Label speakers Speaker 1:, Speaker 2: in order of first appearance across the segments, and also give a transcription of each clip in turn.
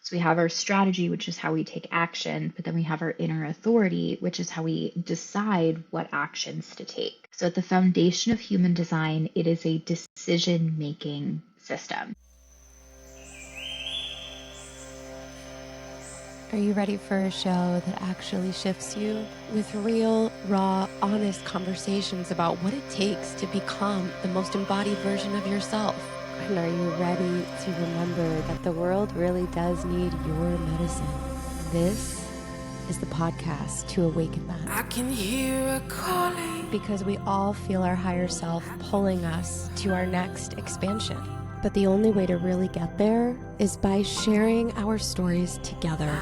Speaker 1: So we have our strategy, which is how we take action, but then we have our inner authority, which is how we decide what actions to take. So at the foundation of human design, it is a decision-making system.
Speaker 2: Are you ready for a show that actually shifts you? With real, raw, honest conversations about what it takes to become the most embodied version of yourself. And are you ready to remember that the world really does need your medicine? This is the podcast to awaken that. I can hear a calling. Because we all feel our higher self pulling us to our next expansion. But the only way to really get there is by sharing our stories together.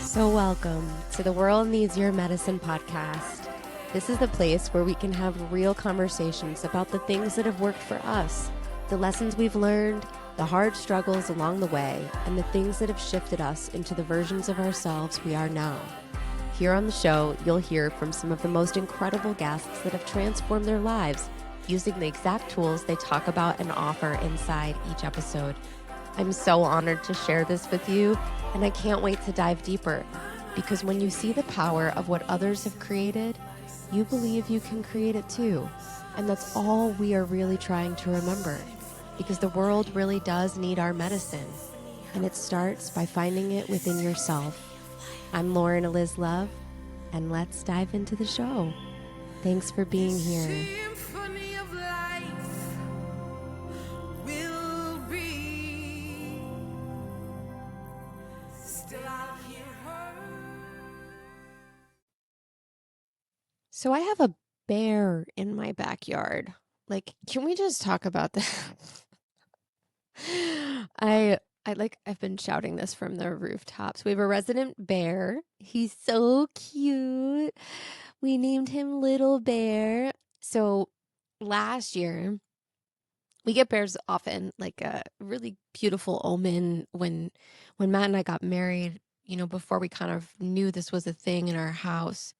Speaker 2: So welcome to the World Needs Your Medicine podcast. This is the place where we can have real conversations about the things that have worked for us, the lessons we've learned, the hard struggles along the way, and the things that have shifted us into the versions of ourselves we are now. Here on the show, you'll hear from some of the most incredible guests that have transformed their lives using the exact tools they talk about and offer inside each episode. I'm so honored to share this with you, and I can't wait to dive deeper, because when you see the power of what others have created, you believe you can create it too. And that's all we are really trying to remember, because the world really does need our medicine, and it starts by finding it within yourself. I'm Lauren Eliz Love, and let's dive into the show. Thanks for being here. So I have a bear in my backyard. Like, can we just talk about that? I've been shouting this from the rooftops. We have a resident bear. He's so cute. We named him Little Bear. So last year, we get bears often, like a really beautiful omen when Matt and I got married, before we kind of knew this was a thing in our house.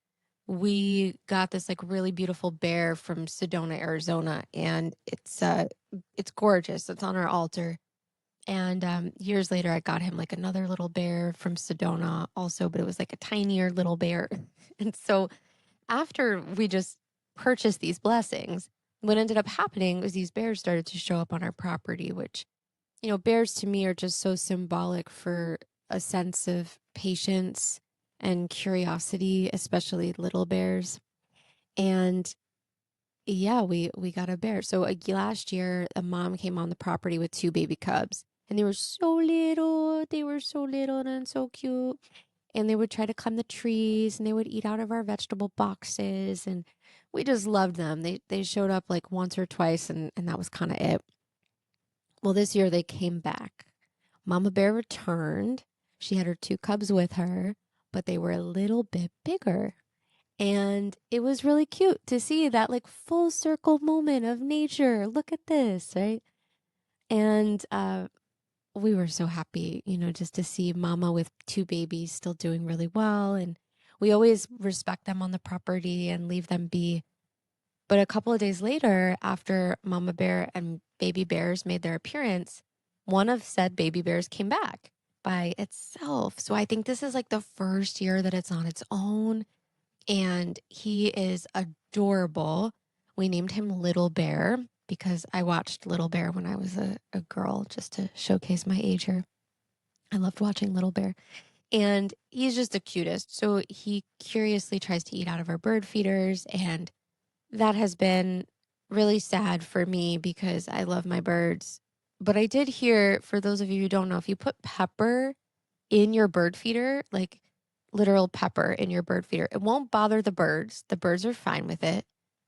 Speaker 2: We got this like really beautiful bear from Sedona, Arizona, and it's gorgeous. It's on our altar. And years later, I got him like another little bear from Sedona also, but it was like a tinier little bear. And so after we just purchased these blessings, what ended up happening was these bears started to show up on our property, which, bears to me are just so symbolic for a sense of patience and curiosity, especially little bears. And yeah, we got a bear. So last year, a mom came on the property with 2 baby cubs, and they were so little. They were so little and so cute. And they would try to climb the trees, and they would eat out of our vegetable boxes, and we just loved them. They showed up like once or twice, and that was kind of it. Well, this year they came back. Mama Bear returned. She had her 2 cubs with her, but they were a little bit bigger. And it was really cute to see that like full circle moment of nature. Look at this, right? And we were so happy, just to see Mama with 2 babies still doing really well. And we always respect them on the property and leave them be. But a couple of days later, after Mama Bear and baby bears made their appearance, one of said baby bears came back by itself. So I think this is like the first year that it's on its own. And he is adorable. We named him Little Bear because I watched Little Bear when I was a girl, just to showcase my age here. I loved watching Little Bear. And he's just the cutest. So he curiously tries to eat out of our bird feeders. And that has been really sad for me because I love my birds. But I did hear, for those of you who don't know, if you put pepper in your bird feeder, like literal pepper in your bird feeder, it won't bother the birds. The birds are fine with it,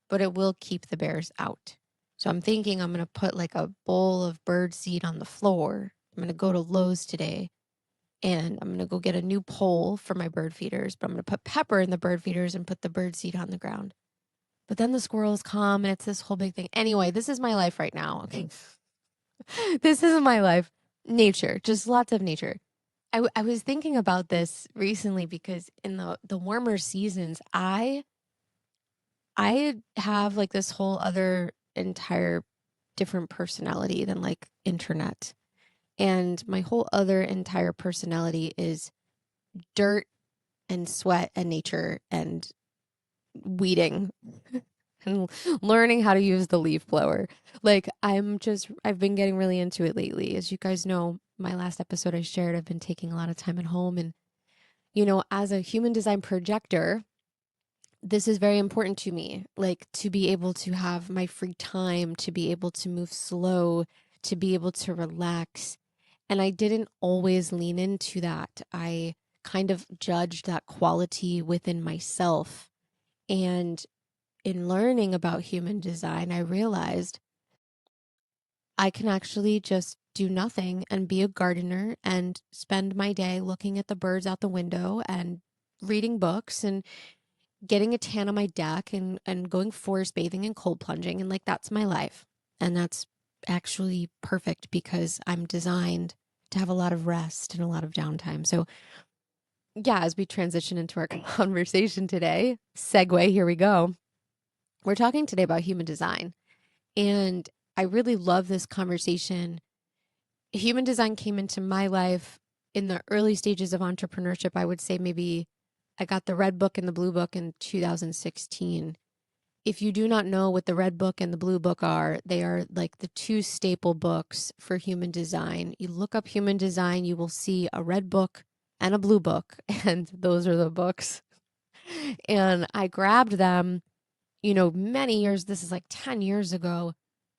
Speaker 2: but it will keep the bears out. So I'm thinking I'm going to put like a bowl of bird seed on the floor. I'm going to go to Lowe's today and I'm going to go get a new pole for my bird feeders, but I'm going to put pepper in the bird feeders and put the bird seed on the ground. But then the squirrels come and it's this whole big thing. Anyway, this is my life right now. Okay. This is my life. Nature, just lots of nature. I was thinking about this recently because in the warmer seasons, I have like this whole other entire different personality than like internet. And my whole other entire personality is dirt and sweat and nature and weeding and learning how to use the leaf blower. Like I've been getting really into it lately. As you guys know, my last episode I shared, I've been taking a lot of time at home. And, as a human design projector, this is very important to me, like to be able to have my free time, to be able to move slow, to be able to relax. And I didn't always lean into that. I kind of judged that quality within myself. And in learning about human design, I realized I can actually just do nothing and be a gardener and spend my day looking at the birds out the window and reading books and getting a tan on my deck and going forest bathing and cold plunging. And like, that's my life. And that's actually perfect because I'm designed to have a lot of rest and a lot of downtime. So, yeah, as we transition into our conversation today, segue, here we go. We're talking today about human design. And I really love this conversation. Human design came into my life in the early stages of entrepreneurship. I would say maybe I got the red book and the blue book in 2016. If you do not know what the red book and the blue book are, they are like the two staple books for human design. You look up human design, you will see a red book and a blue book, and those are the books. And I grabbed them, many years, this is like 10 years ago,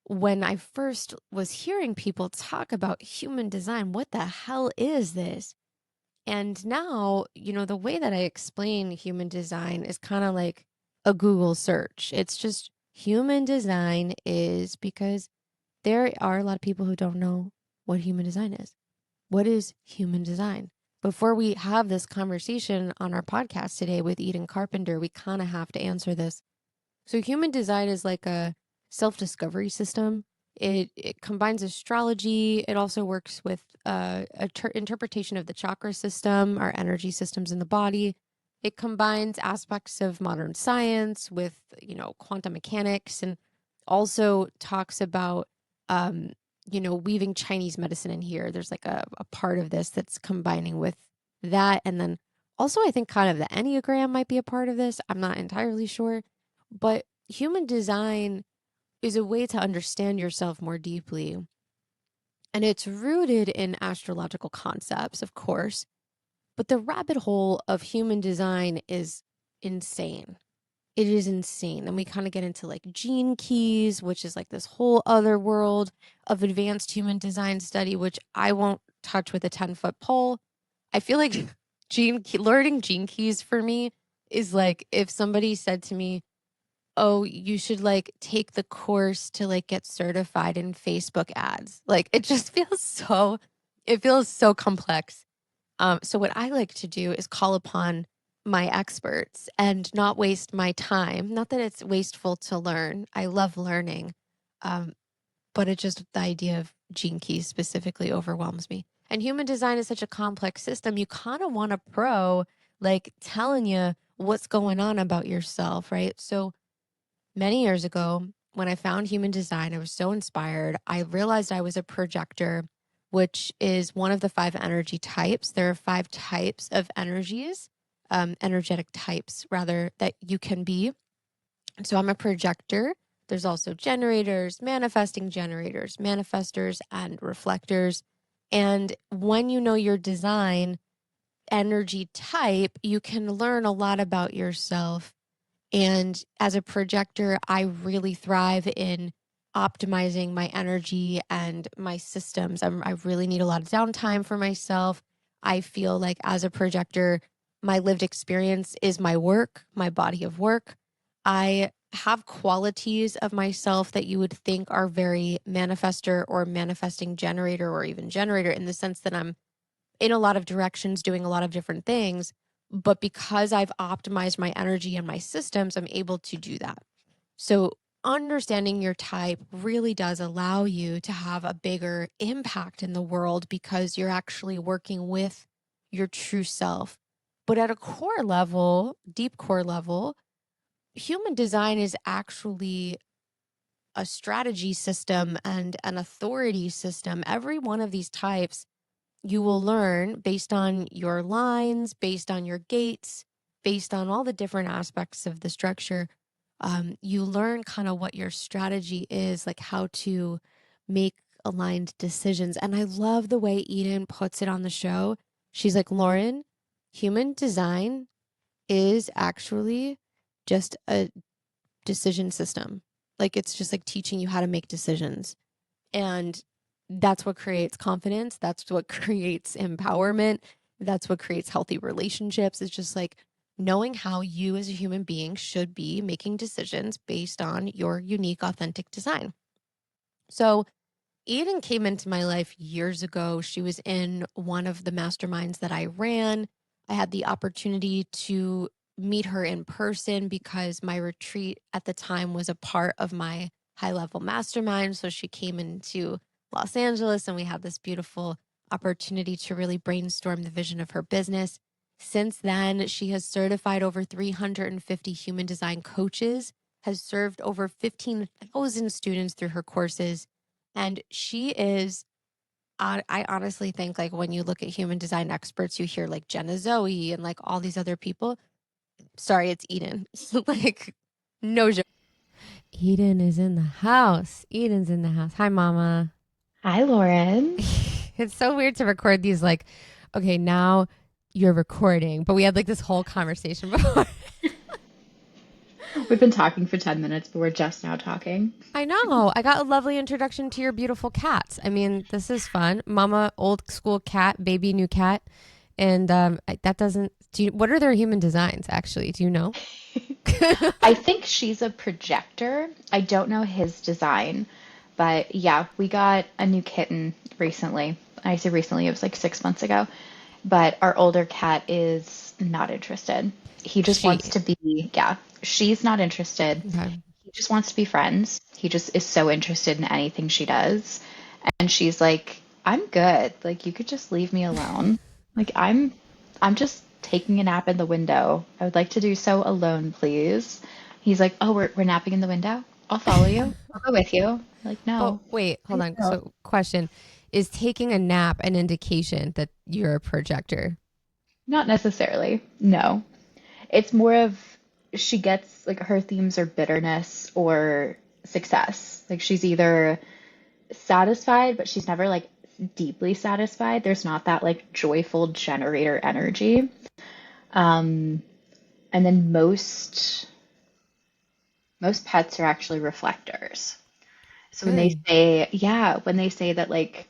Speaker 2: when I first was hearing people talk about human design. What the hell is this? And now, the way that I explain human design is kind of like a Google search. It's just human design is because there are a lot of people who don't know what human design is. What is human design? Before we have this conversation on our podcast today with Eden Carpenter, we kind of have to answer this. So, human design is like a self-discovery system. It combines astrology. It also works with interpretation of the chakra system, our energy systems in the body. It combines aspects of modern science with, quantum mechanics, and also talks about, weaving Chinese medicine in here. There's like a part of this that's combining with that. And then also, I think kind of the Enneagram might be a part of this. I'm not entirely sure. But human design is a way to understand yourself more deeply. And it's rooted in astrological concepts, of course. But the rabbit hole of human design is insane. It is insane. And we kind of get into like gene keys, which is like this whole other world of advanced human design study, which I won't touch with a 10-foot pole. I feel like learning gene keys for me is like if somebody said to me, oh, you should like take the course to like get certified in Facebook ads. Like it feels so complex. So what I like to do is call upon my experts and not waste my time. Not that it's wasteful to learn. I love learning. But it just, the idea of gene keys specifically overwhelms me. And human design is such a complex system. You kind of want a pro like telling you what's going on about yourself, right? So many years ago, when I found human design, I was so inspired. I realized I was a projector, which is one of the 5 energy types. There are 5 types of energies, energetic types, rather, that you can be. So I'm a projector. There's also generators, manifestors, and reflectors. And when you know your design energy type, you can learn a lot about yourself. And as a projector, I really thrive in optimizing my energy and my systems. I really need a lot of downtime for myself. I feel like as a projector, my lived experience is my work, my body of work. I have qualities of myself that you would think are very manifestor or manifesting generator or even generator, in the sense that I'm in a lot of directions doing a lot of different things. But because I've optimized my energy and my systems, I'm able to do that. So understanding your type really does allow you to have a bigger impact in the world because you're actually working with your true self. But at a core level, deep core level, human design is actually a strategy system and an authority system. Every one of these types you will learn based on your lines, based on your gates, based on all the different aspects of the structure. You learn kind of what your strategy is, like how to make aligned decisions. And I love the way Eden puts it on the show. She's like, Lauren, human design is actually just a decision system. Like it's just like teaching you how to make decisions. And that's what creates confidence. That's what creates empowerment. That's what creates healthy relationships. It's just like knowing how you as a human being should be making decisions based on your unique, authentic design. So Eden came into my life years ago. She was in one of the masterminds that I ran. I had the opportunity to meet her in person because my retreat at the time was a part of my high level mastermind. So she came into Los Angeles and we had this beautiful opportunity to really brainstorm the vision of her business. Since then, she has certified over 350 human design coaches, has served over 15,000 students through her courses. And she is, I honestly think like when you look at human design experts, you hear like Jenna Zoe and like all these other people. Sorry, it's Eden. Like, no joke. Eden is in the house. Eden's in the house. Hi, Mama.
Speaker 1: Hi, Lauren.
Speaker 2: It's so weird to record these like, okay, now you're recording, but we had like this whole conversation before.
Speaker 1: We've been talking for 10 minutes, but we're just now talking.
Speaker 2: I know. I got a lovely introduction to your beautiful cats. I mean, this is fun. Mama, old school cat, baby, new cat. And that doesn't, what are their human designs actually? Do you know?
Speaker 1: I think she's a projector. I don't know his design, but yeah, we got a new kitten recently. I say recently, it was like 6 months ago, but our older cat is not interested. He just wants to be, yeah, she's not interested.
Speaker 2: Okay.
Speaker 1: He just wants to be friends. He just is so interested in anything she does. And she's like, I'm good. Like you could just leave me alone. Like I'm just taking a nap in the window. I would like to do so alone, please. He's like, "Oh, we're napping in the window? I'll follow you. I'll go with you." I'm like,
Speaker 2: Oh,
Speaker 1: no.
Speaker 2: wait, hold on.
Speaker 1: No.
Speaker 2: So, question, is taking a nap an indication that you're a projector?
Speaker 1: Not necessarily. No. It's more of she gets like her themes are bitterness or success. Like she's either satisfied, but she's never like deeply satisfied. There's not that like joyful generator energy. Um, and then most pets are actually reflectors. So when they
Speaker 2: Really?
Speaker 1: say, yeah, when they say that like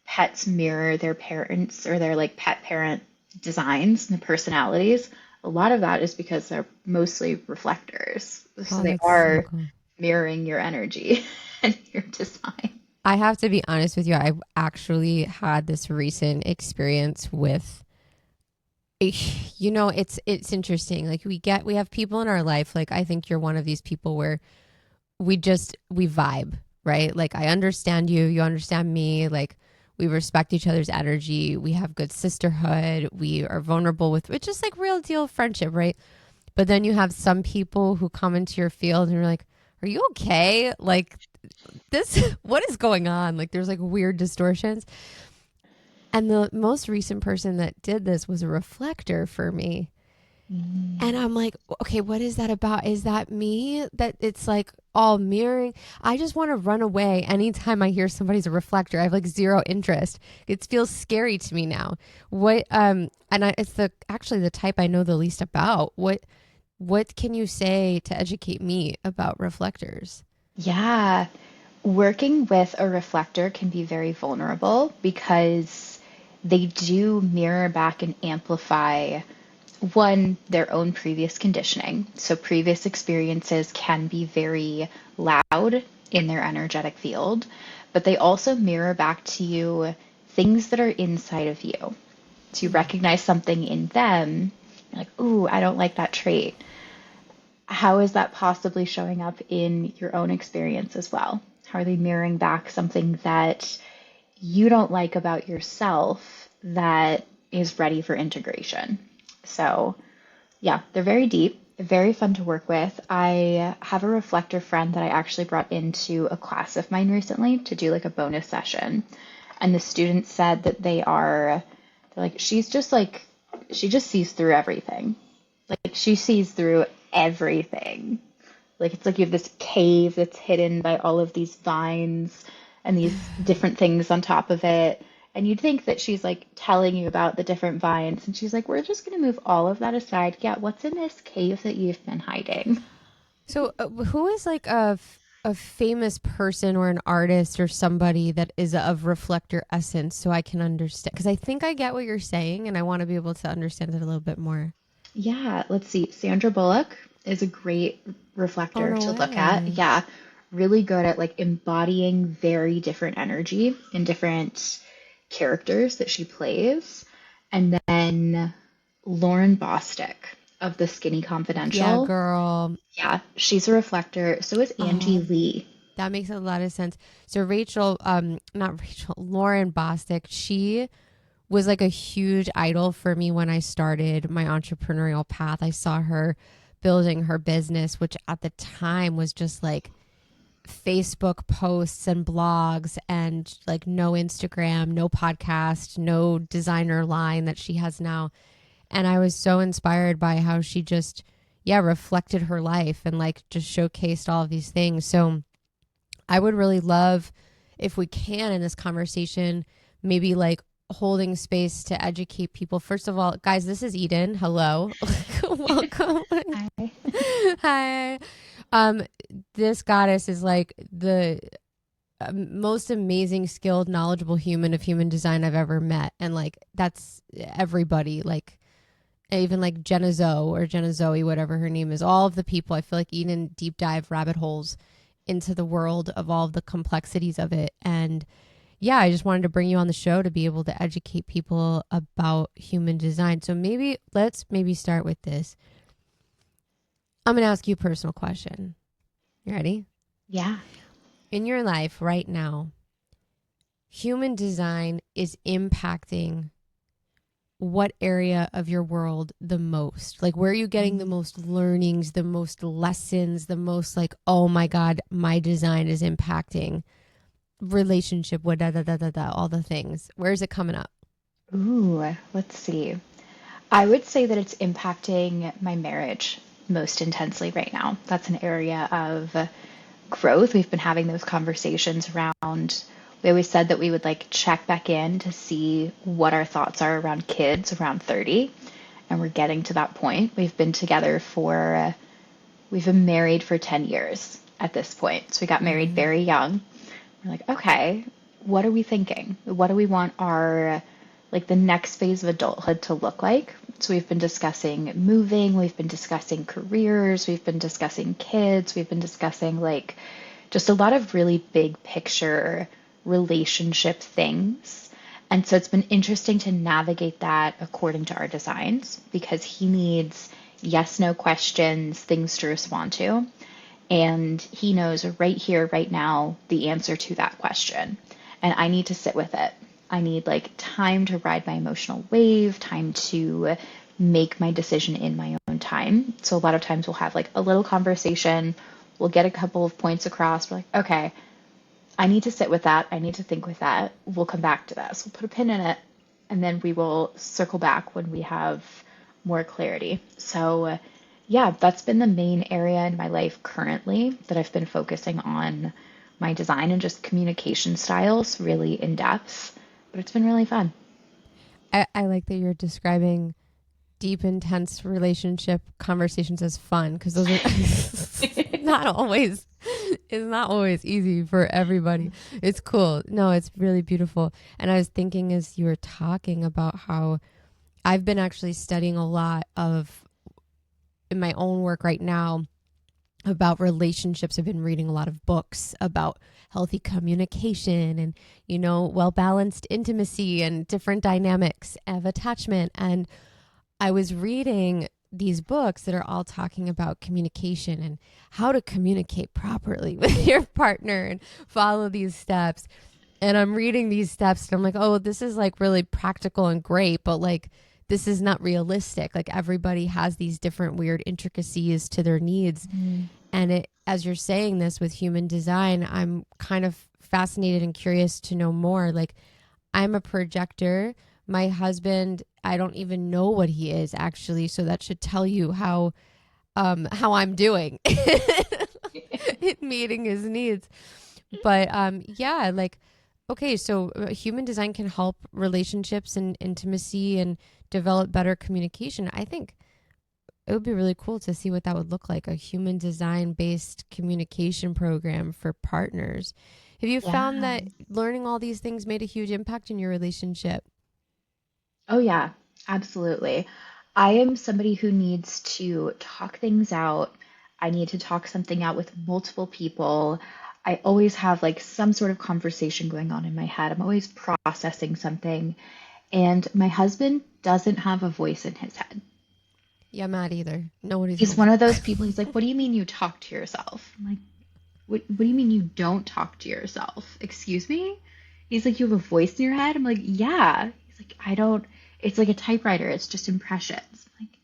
Speaker 1: pets mirror their parents or their like pet parent designs and personalities, a lot of that is because they're mostly reflectors. So
Speaker 2: Oh,
Speaker 1: they
Speaker 2: that's so
Speaker 1: are
Speaker 2: cool.
Speaker 1: mirroring your energy and your design.
Speaker 2: I have to be honest with you. I actually had this recent experience with, it's interesting. Like we have people in our life. Like I think you're one of these people where we vibe, right? Like I understand you, you understand me. Like we respect each other's energy. We have good sisterhood. We are vulnerable with, it's just like real deal friendship, right? But then you have some people who come into your field and you're like, are you okay? Like this, what is going on? Like there's like weird distortions. And the most recent person that did this was a reflector for me. And I'm like, okay, what is that about? Is that me? That it's like all mirroring? I just want to run away anytime I hear somebody's a reflector. I have like zero interest. It feels scary to me now. It's actually the type I know the least about. What can you say to educate me about reflectors?
Speaker 1: Yeah, working with a reflector can be very vulnerable because they do mirror back and amplify one, their own previous conditioning. So previous experiences can be very loud in their energetic field, but they also mirror back to you things that are inside of you. So you recognize something in them, like, ooh, I don't like that trait. How is that possibly showing up in your own experience as well? How are they mirroring back something that you don't like about yourself that is ready for integration? So, yeah, they're very deep. Very fun to work with. I have a reflector friend that I actually brought into a class of mine recently to do like a bonus session. And the students said that they're like, she just sees through everything. Like, she sees through everything. Like, it's like you have this cave that's hidden by all of these vines and these different things on top of it. And you'd think that she's like telling you about the different vines. And she's like, we're just going to move all of that aside. Yeah, what's in this cave that you've been hiding?
Speaker 2: So, who is like a famous person or an artist or somebody that is of reflector essence so I can understand? Because I think I get what you're saying and I want to be able to understand it a little bit more.
Speaker 1: Yeah, let's see. Sandra Bullock is a great
Speaker 2: Oh,
Speaker 1: reflector
Speaker 2: no
Speaker 1: to look at.
Speaker 2: way.
Speaker 1: Yeah, really good at like embodying very different energy in different characters that she plays. And then Lauren Bostick of The Skinny
Speaker 2: Yeah,
Speaker 1: Confidential.
Speaker 2: girl.
Speaker 1: Yeah, she's a reflector. So is Angie
Speaker 2: Oh,
Speaker 1: Lee.
Speaker 2: that makes a lot of sense. So Rachel, not Rachel, Lauren Bostick, she was like a huge idol for me when I started my entrepreneurial path. I saw her building her business, which at the time was just like Facebook posts and blogs and like no Instagram, no podcast, no designer line that she has now. And I was so inspired by how she just, yeah, reflected her life and like just showcased all of these things. So I would really love if we can in this conversation, maybe like holding space to educate people. First of all, guys, this is Eden. Hello. Welcome.
Speaker 1: Hi.
Speaker 2: Hi. Um, this goddess is like the most amazing, skilled, knowledgeable human of human design I've ever met. And like, that's everybody. Like, even like Jenna Zoe or Jenna Zoe, whatever her name is, all of the people, I feel like Eden deep dive rabbit holes into the world of all of the complexities of it. And yeah, I just wanted to bring you on the show to be able to educate people about human design. So maybe let's maybe start with this. I'm going to ask you a personal question. You ready?
Speaker 1: Yeah.
Speaker 2: In your life right now, human design is impacting what area of your world the most? Like, where are you getting the most learnings, the most lessons, the most like, oh my God, my design is impacting relationship, what da da da da da, all the things. Where is it coming up?
Speaker 1: Ooh, let's see. I would say that it's impacting my marriage most intensely right now. That's an area of growth. We've been having those conversations around, we always said that we would like check back in to see what our thoughts are around kids around 30. And we're getting to that point. We've been married for 10 years at this point. So we got married very young. We're like, okay, what are we thinking? What do we want our, like the next phase of adulthood to look like? So we've been discussing moving, we've been discussing careers, we've been discussing kids, we've been discussing like just a lot of really big picture relationship things. And so it's been interesting to navigate that according to our designs because he needs yes, no questions, things to respond to. And he knows right here, right now, the answer to that question. And I need to sit with it. I need like time to ride my emotional wave, time to make my decision in my own time. So a lot of times we'll have like a little conversation, we'll get a couple of points across. We're like, okay, I need to sit with that. I need to think with that. We'll come back to this. We'll put a pin in it, and then we will circle back when we have more clarity. So, yeah, that's been the main area in my life currently that I've been focusing on my design and just communication styles really in depth. But it's been really fun.
Speaker 2: I like that you're describing deep, intense relationship conversations as fun because those are not always, it's not always easy for everybody. It's cool. No, it's really beautiful. And I was thinking as you were talking about how I've been actually studying a lot of in my own work right now about relationships. I've been reading a lot of books about healthy communication and, you know, well-balanced intimacy and different dynamics of attachment. And I was reading these books that are all talking about communication and how to communicate properly with your partner and follow these steps. And I'm reading these steps and I'm like, oh, this is like really practical and great, but like this is not realistic. Like everybody has these different weird intricacies to their needs. And as you're saying this with human design, I'm kind of fascinated and curious to know more. Like, I'm a projector. My husband, I don't even know what he is actually. So that should tell you how I'm doing in meeting his needs. But yeah, like, okay, so human design can help relationships and intimacy and develop better communication. I think it would be really cool to see what that would look like, a human design based communication program for partners. Have you found that learning all these things made a huge impact in your relationship?
Speaker 1: Oh, yeah, absolutely. I am somebody who needs to talk things out. I need to talk something out with multiple people. I always have like some sort of conversation going on in my head. I'm always processing something. And my husband doesn't have a voice in his head.
Speaker 2: Yeah, Matt either. Nobody's
Speaker 1: He's
Speaker 2: voice.
Speaker 1: one of those people, he's like, what do you mean you talk to yourself? I'm like, what do you mean you don't talk to yourself? Excuse me? He's like, you have a voice in your head? I'm like, yeah. He's like, I don't, it's like a typewriter. It's just impressions. I'm like,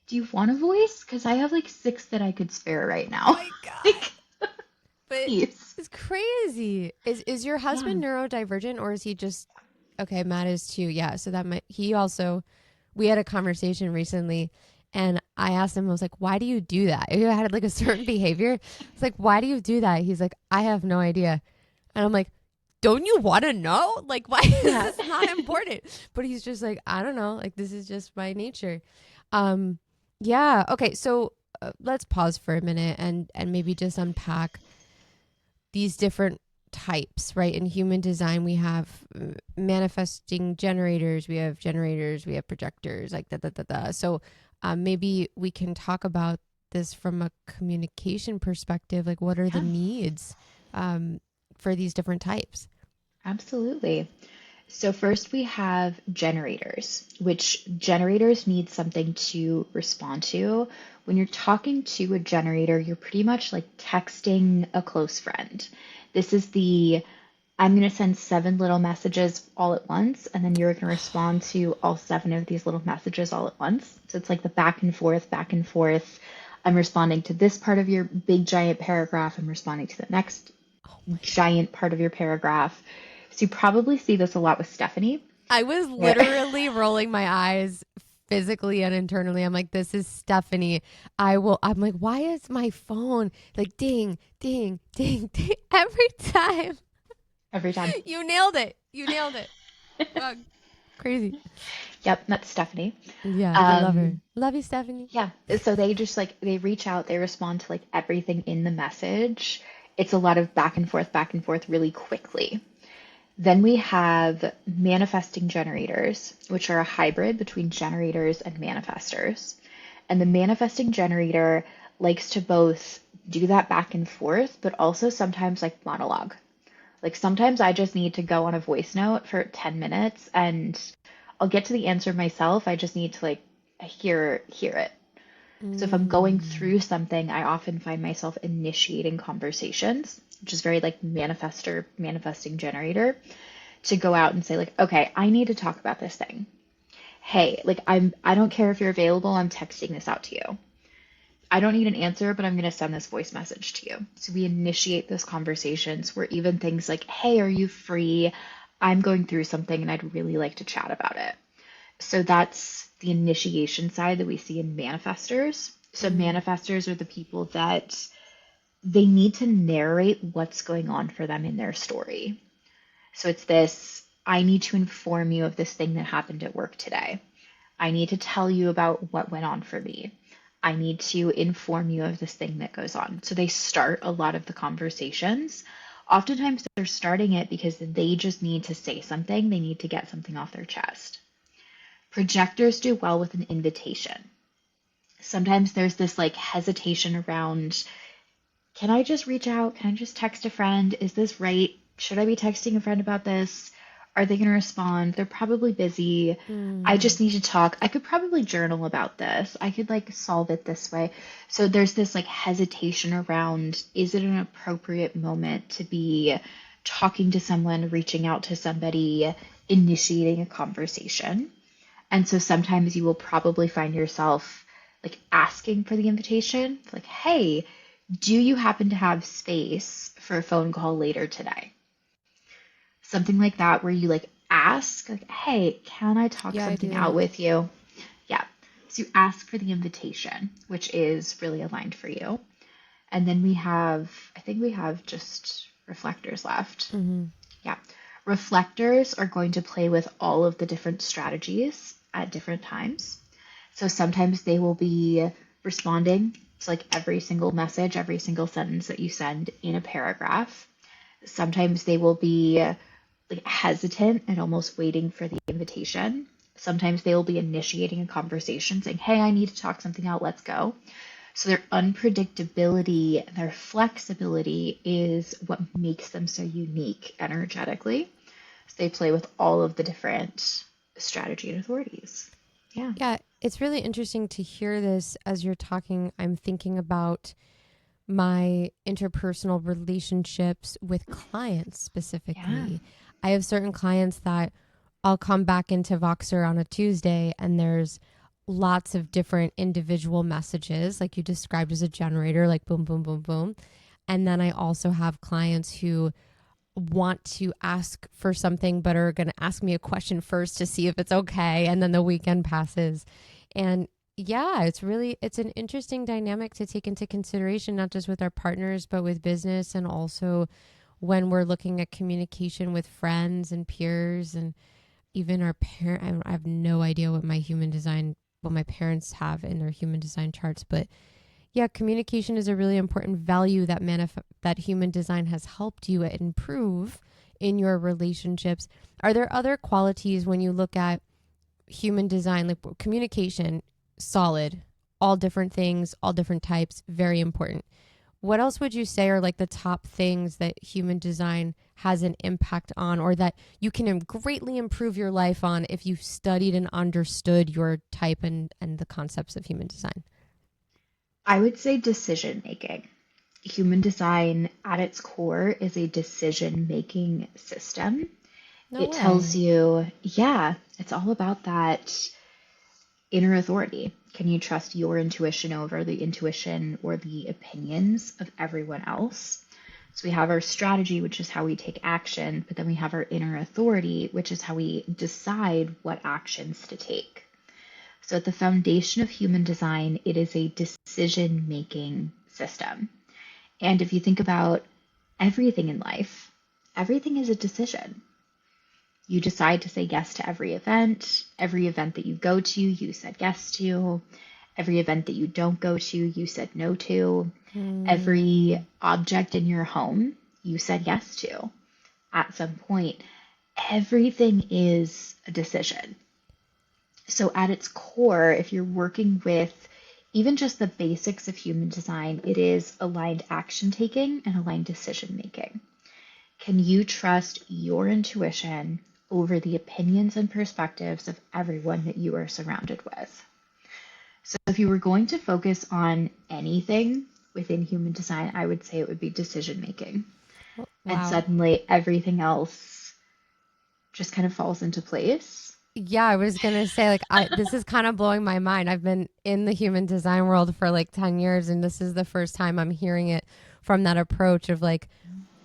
Speaker 1: do you want a voice? Because I have like six that I could spare right
Speaker 2: Oh
Speaker 1: now.
Speaker 2: my God.
Speaker 1: Like,
Speaker 2: But
Speaker 1: please.
Speaker 2: it's crazy. Is your
Speaker 1: Yeah.
Speaker 2: husband neurodivergent, or is he just okay? Matt is too. Yeah. So that might he also. We had a conversation recently, and I asked him. I was like, "Why do you do that? You had like a certain behavior." It's like, "Why do you do that?" He's like, "I have no idea," and I'm like, "Don't you want to know? Like, why is
Speaker 1: Yeah.
Speaker 2: this not important?" But he's just like, "I don't know. Like, this is just my nature." Um, yeah. Okay. So let's pause for a minute and maybe just unpack these different types, right? In human design, we have manifesting generators, we have projectors, like da. So maybe we can talk about this from a communication perspective. Like, what are the
Speaker 1: Yeah,
Speaker 2: needs for these different types?
Speaker 1: absolutely. So first we have generators, which generators need something to respond to. When you're talking to a generator, you're pretty much like texting a close friend. This is the I'm going to send seven little messages all at once, and then you're going to respond to all seven of these little messages all at once. So it's like the back and forth, back and forth. I'm responding to this part of your big giant paragraph. I'm responding to the next
Speaker 2: Oh my
Speaker 1: giant part of your paragraph. So you probably see this a lot with Stephanie.
Speaker 2: I was
Speaker 1: Where
Speaker 2: literally rolling my eyes physically and internally. I'm like, this is Stephanie. I'm like, why is my phone like ding, ding, ding, ding every time?
Speaker 1: every time.
Speaker 2: You nailed it. You nailed it. Wow, crazy.
Speaker 1: Yep, that's Stephanie.
Speaker 2: Yeah, I love her.
Speaker 1: Um,
Speaker 2: Love you, Stephanie.
Speaker 1: yeah, so they just like they reach out, they respond to like everything in the message. It's a lot of back and forth really quickly. Then we have manifesting generators, which are a hybrid between generators and manifestors. And the manifesting generator likes to both do that back and forth, but also sometimes like monologue. Like sometimes I just need to go on a voice note for 10 minutes and I'll get to the answer myself. I just need to like hear it. So if I'm going
Speaker 2: Mm.
Speaker 1: through something, I often find myself initiating conversations, which is very like manifesting generator, to go out and say like, okay, I need to talk about this thing. Hey, like I don't care if you're available, I'm texting this out to you. I don't need an answer, but I'm going to send this voice message to you. So we initiate those conversations where even things like, hey, are you free? I'm going through something and I'd really like to chat about it. So that's the initiation side that we see in manifestors. So
Speaker 2: Mm.
Speaker 1: manifestors are the people that they need to narrate what's going on for them in their story. So it's this, I need to inform you of this thing that happened at work today. I need to tell you about what went on for me. I need to inform you of this thing that goes on. So they start a lot of the conversations. Oftentimes they're starting it because they just need to say something, they need to get something off their chest. Projectors do well with an invitation. Sometimes there's this like hesitation around, can I just reach out? Can I just text a friend? Is this right? Should I be texting a friend about this? Are they going to respond? They're probably busy. I
Speaker 2: Mm.
Speaker 1: just need to talk. I could probably journal about this. I could like solve it this way. So there's this like hesitation around, is it an appropriate moment to be talking to someone, reaching out to somebody, initiating a conversation? And so sometimes you will probably find yourself like asking for the invitation, like, hey, do you happen to have space for a phone call later today? Something like that, where you like ask, like, hey, can I talk
Speaker 2: Yeah, I
Speaker 1: something
Speaker 2: do.
Speaker 1: out with you? Yeah. So you ask for the invitation, which is really aligned for you. And then I think we have just reflectors left.
Speaker 2: Mm-hmm.
Speaker 1: Yeah. Reflectors are going to play with all of the different strategies at different times. So sometimes they will be responding to like every single message, every single sentence that you send in a paragraph. Sometimes they will be like hesitant and almost waiting for the invitation. Sometimes they will be initiating a conversation saying, hey, I need to talk something out, let's go. So their unpredictability and their flexibility is what makes them so unique energetically. So they play with all of the different strategy and authorities. Yeah.
Speaker 2: Yeah, it's really interesting to hear this as you're talking. I'm thinking about my interpersonal relationships with clients
Speaker 1: Yeah.
Speaker 2: specifically. I have certain clients that I'll come back into Voxer on a Tuesday and there's lots of different individual messages, like you described as a generator, like boom, boom, boom, boom. And then I also have clients who want to ask for something but are going to ask me a question first to see if it's okay, and then the weekend passes. And yeah, it's an interesting dynamic to take into consideration, not just with our partners but with business, and also when we're looking at communication with friends and peers, and even our parent. I have no idea what my parents have in their human design charts, but yeah, communication is a really important value that that human design has helped you improve in your relationships. Are there other qualities when you look at human design, like communication, solid, all different things, all different types, very important? What else would you say are like the top things that human design has an impact on, or that you can greatly improve your life on if you studied and understood your type and the concepts of human design?
Speaker 1: I would say decision making. Human design at its core is a decision making system.
Speaker 2: No
Speaker 1: It tells
Speaker 2: way.
Speaker 1: you, yeah, it's all about that inner authority. Can you trust your intuition over the intuition or the opinions of everyone else? So we have our strategy, which is how we take action, but then we have our inner authority, which is how we decide what actions to take. So at the foundation of human design, it is a decision making system. And if you think about everything in life, everything is a decision. You decide to say yes to every event that you go to, you said yes to, every event that you don't go to, you said no to, every object in your home, you said yes to at some point. Everything is a decision. So at its core, if you're working with even just the basics of human design, it is aligned action taking and aligned decision making. Can you trust your intuition over the opinions and perspectives of everyone that you are surrounded with? So if you were going to focus on anything within human design, I would say it would be decision making. And
Speaker 2: Wow.
Speaker 1: suddenly everything else just kind of falls into place.
Speaker 2: Yeah, I was gonna say, like, I this is kind of blowing my mind. I've been in the human design world for like 10 years, and this is the first time I'm hearing it from that approach of like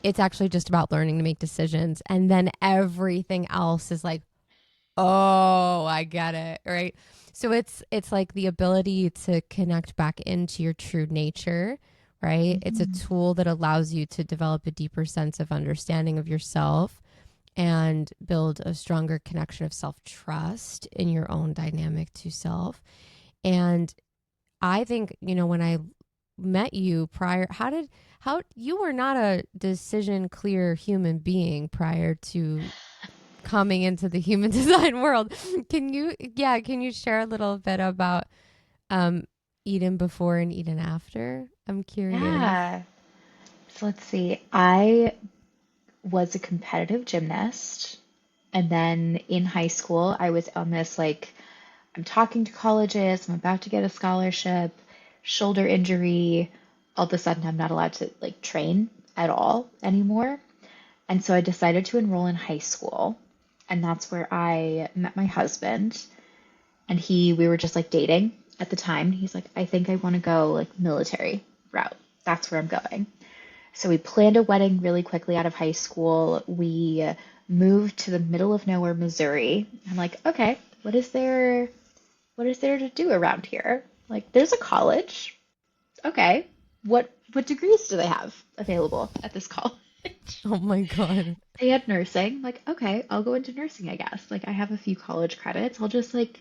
Speaker 2: it's actually just about learning to make decisions, and then everything else is like, oh, I get it, right? So it's like the ability to connect back into your true nature, right? It's a
Speaker 1: Mhm.
Speaker 2: tool that allows you to develop a deeper sense of understanding of yourself and build a stronger connection of self trust in your own dynamic to self. And I think, when I met you prior, how you were not a decision clear human being prior to coming into the human design world. Can you share a little bit about um, Eden before and Eden after? I'm curious.
Speaker 1: Yeah. So let's see. I was a competitive gymnast. And then in high school, I was on this like, I'm talking to colleges, I'm about to get a scholarship, shoulder injury. All of a sudden, I'm not allowed to like train at all anymore. And so I decided to enroll in high school. And that's where I met my husband. And we were just like dating at the time. He's like, I think I want to go like military route. That's where I'm going. So we planned a wedding really quickly out of high school. We moved to the middle of nowhere, Missouri. I'm like, okay, what is there to do around here? Like, there's a college. Okay. What degrees do they have available at this college?
Speaker 2: Oh my God.
Speaker 1: They had nursing. Like, okay, I'll go into nursing, I guess. Like, I have a few college credits. I'll just like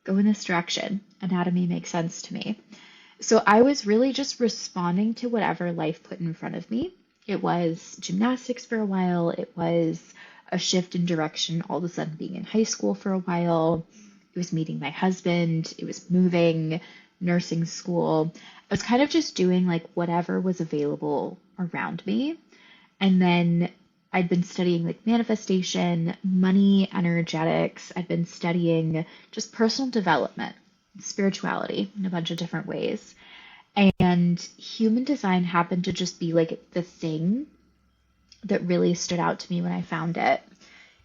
Speaker 1: go in this direction. Anatomy makes sense to me. So I was really just responding to whatever life put in front of me. It was gymnastics for a while. It was a shift in direction all of a sudden being in high school for a while. It was meeting my husband. It was moving, nursing school. I was kind of just doing like whatever was available around me. And then I'd been studying like manifestation, money, energetics. I'd been studying just personal development, spirituality in a bunch of different ways. And human design happened to just be like the thing that really stood out to me when I found it.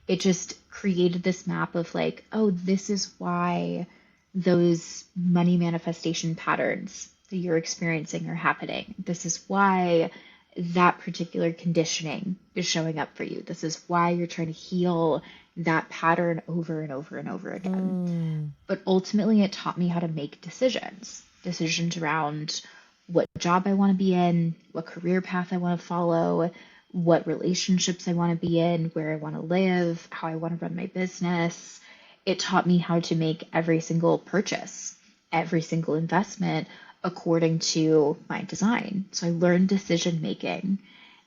Speaker 1: It just created this map of like, oh, this is why those money manifestation patterns that you're experiencing are happening. This is why that particular conditioning is showing up for you. This is why you're trying to heal that pattern over and over and over again. But ultimately, it taught me how to make decisions around what job I want to be in, what career path I want to follow, what relationships I want to be in, where I want to live, how I want to run my business. It taught me how to make every single purchase, every single investment according to my design. So I learned decision making,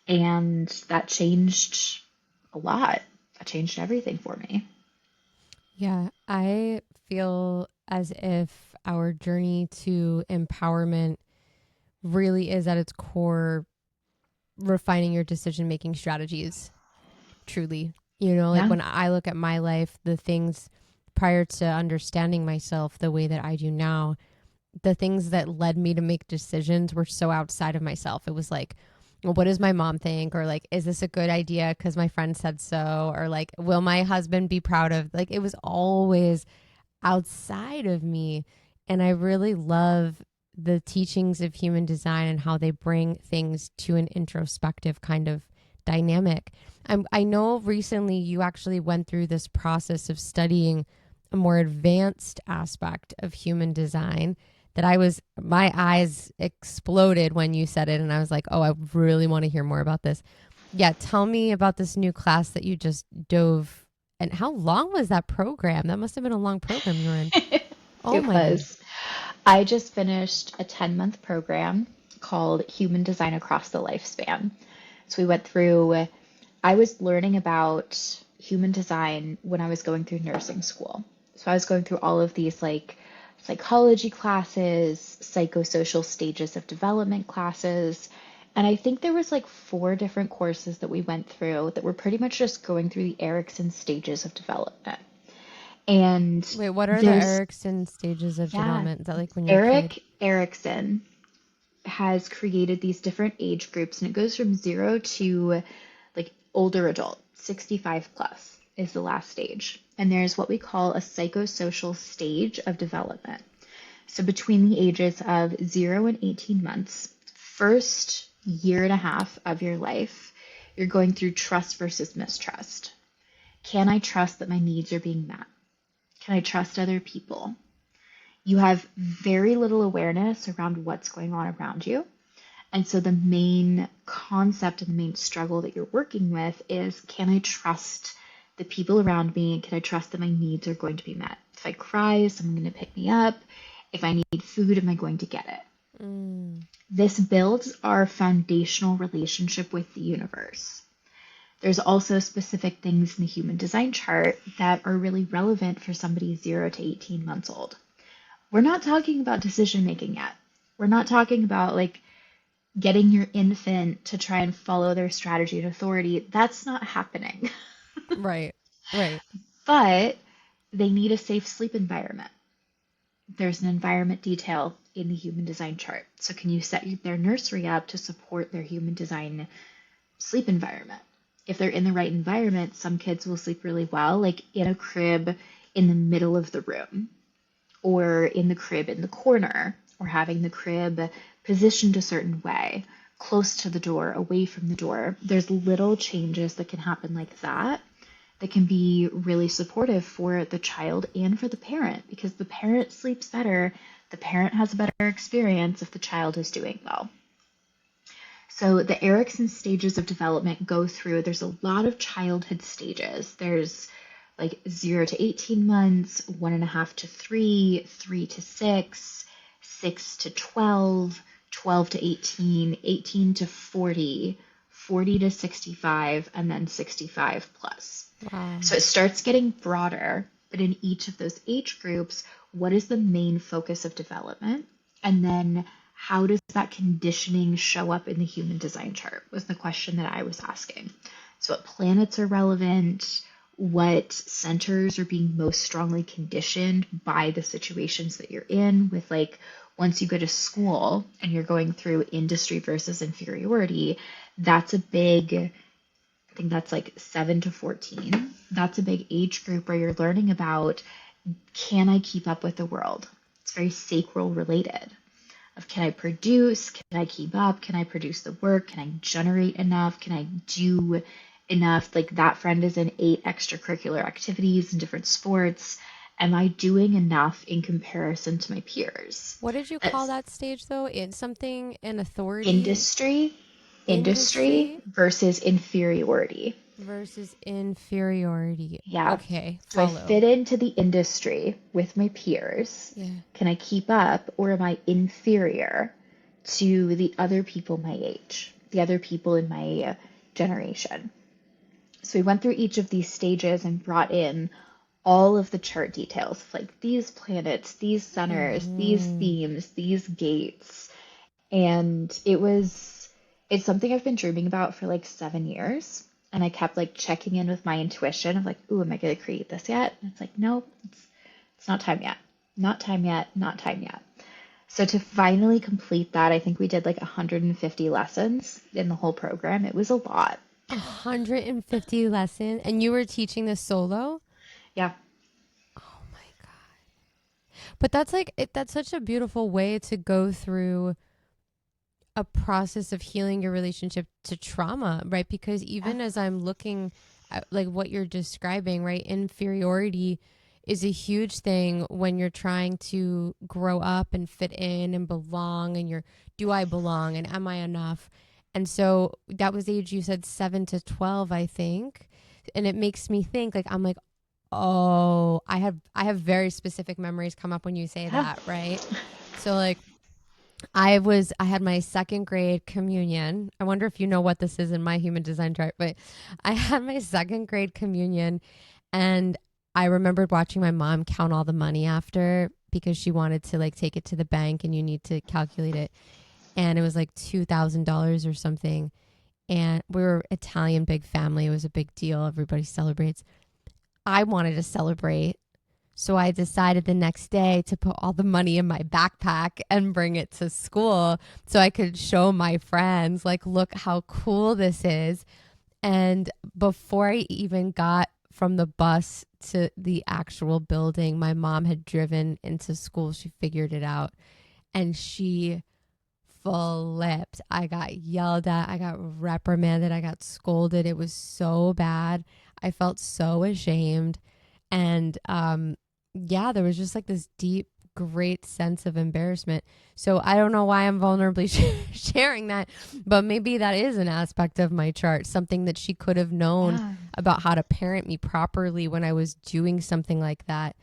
Speaker 1: and that changed a lot. That changed everything for me.
Speaker 2: Yeah, I feel as if our journey to empowerment really is at its core refining your decision-making strategies, truly. You know, like
Speaker 1: Yeah.
Speaker 2: when I look at my life, the things prior to understanding myself the way that I do now, the things that led me to make decisions were so outside of myself. It was like, well, what does my mom think? Or like, is this a good idea because my friend said so? Or like, will my husband be proud of? Like, it was always outside of me. And I really love the teachings of human design and how they bring things to an introspective kind of dynamic. I know recently you actually went through this process of studying a more advanced aspect of human design that my eyes exploded when you said it. And I was like, oh, I really want to hear more about this. Yeah. Tell me about this new class that you just dove. And how long was that program? That must have been a long program you were in. Oh
Speaker 1: It
Speaker 2: my God.
Speaker 1: was. I just finished a 10-month program called Human Design Across the Lifespan. So we went through, I was learning about human design when I was going through nursing school. So I was going through all of these like psychology classes, psychosocial stages of development classes. And I think there was like 4 different courses that we went through that were pretty much just going through the Erickson stages of development. And
Speaker 2: Wait, what are the
Speaker 1: there's,
Speaker 2: Erickson stages of
Speaker 1: yeah,
Speaker 2: development? Is that like when you're a kid?
Speaker 1: Eric Erickson has created these different age groups, and it goes from 0 to like older adult, 65 plus is the last stage. And there's what we call a psychosocial stage of development. So between the ages of 0 and 18 months, first year and a half of your life, you're going through trust versus mistrust. Can I trust that my needs are being met? Can I trust other people? You have very little awareness around what's going on around you. And so the main concept and the main struggle that you're working with is, can I trust the people around me? Can I trust that my needs are going to be met? If I cry, is someone going to pick me up? If I need food, am I going to get it? This builds our foundational relationship with the universe. There's also specific things in the human design chart that are really relevant for somebody 0 to 18 months old. We're not talking about decision making yet. We're not talking about like getting your infant to try and follow their strategy and authority. That's not happening.
Speaker 2: Right. Right.
Speaker 1: But they need a safe sleep environment. There's an environment detail in the human design chart. So can you set their nursery up to support their human design sleep environment? If they're in the right environment, some kids will sleep really well, like in a crib in the middle of the room. or in the crib in the corner, or having the crib positioned a certain way, close to the door, away from the door. There's little changes that can happen like that can be really supportive for the child and for the parent, because the parent sleeps better, the parent has a better experience if the child is doing well. So the Erikson stages of development go through, there's a lot of childhood stages. There's like 0 to 18 months, 1.5 to 3, 3 to 6, 6 to 12, 12 to 18, 18 to 40, 40 to 65, and then 65 plus.
Speaker 2: Wow.
Speaker 1: So it starts getting broader, but in each of those age groups, what is the main focus of development? And then how does that conditioning show up in the human design chart was the question that I was asking. So what planets are relevant, what centers are being most strongly conditioned by the situations that you're in, with like once you go to school and you're going through industry versus inferiority, that's a big, I think that's like 7 to 14. That's a big age group where you're learning about, can I keep up with the world? It's very sacral related. Of can I produce? Can I keep up? Can I produce the work? Can I generate enough? Can I do enough? Like that friend is in 8 extracurricular activities and different sports. Am I doing enough in comparison to my peers?
Speaker 2: What did you call that stage though? It's something in authority?
Speaker 1: Industry versus inferiority.
Speaker 2: Versus inferiority.
Speaker 1: Yeah.
Speaker 2: Okay.
Speaker 1: So I fit into the industry with my peers.
Speaker 2: Yeah.
Speaker 1: Can I keep up, or am I inferior to the other people my age, the other people in my generation? So we went through each of these stages and brought in all of the chart details, like these planets, these centers, these themes, these gates. And it's something I've been dreaming about for like 7 years. And I kept like checking in with my intuition of like, ooh, am I going to create this yet? And it's like, no, it's not time yet. Not time yet. Not time yet. So to finally complete that, I think we did like 150 lessons in the whole program. It was a lot.
Speaker 2: 150 lessons? And you were teaching this solo?
Speaker 1: Yeah.
Speaker 2: Oh my God. But that's such a beautiful way to go through a process of healing your relationship to trauma, right? Because even as I'm looking at like what you're describing, right? Inferiority is a huge thing when you're trying to grow up and fit in and belong, and do I belong and am I enough? And so that was the age you said 7 to 12, I think. And it makes me think like, I'm like, oh, I have very specific memories come up when you say that, right? So like, I had my 2nd grade communion. I wonder if you know what this is in my human design chart, but I had my 2nd grade communion, and I remembered watching my mom count all the money after, because she wanted to like take it to the bank and you need to calculate it. And it was like $2,000 or something. And we were Italian, big family. It was a big deal. Everybody celebrates. I wanted to celebrate. So I decided the next day to put all the money in my backpack and bring it to school so I could show my friends, like, look how cool this is. And before I even got from the bus to the actual building, my mom had driven into school. She figured it out, and she flipped. I got yelled at. I got reprimanded. I got scolded. It was so bad. I felt so ashamed. And, yeah, there was just like this deep, great sense of embarrassment. So I don't know why I'm vulnerably sharing that, but maybe that is an aspect of my chart, something that she could have known about how to parent me properly when I was doing something like that.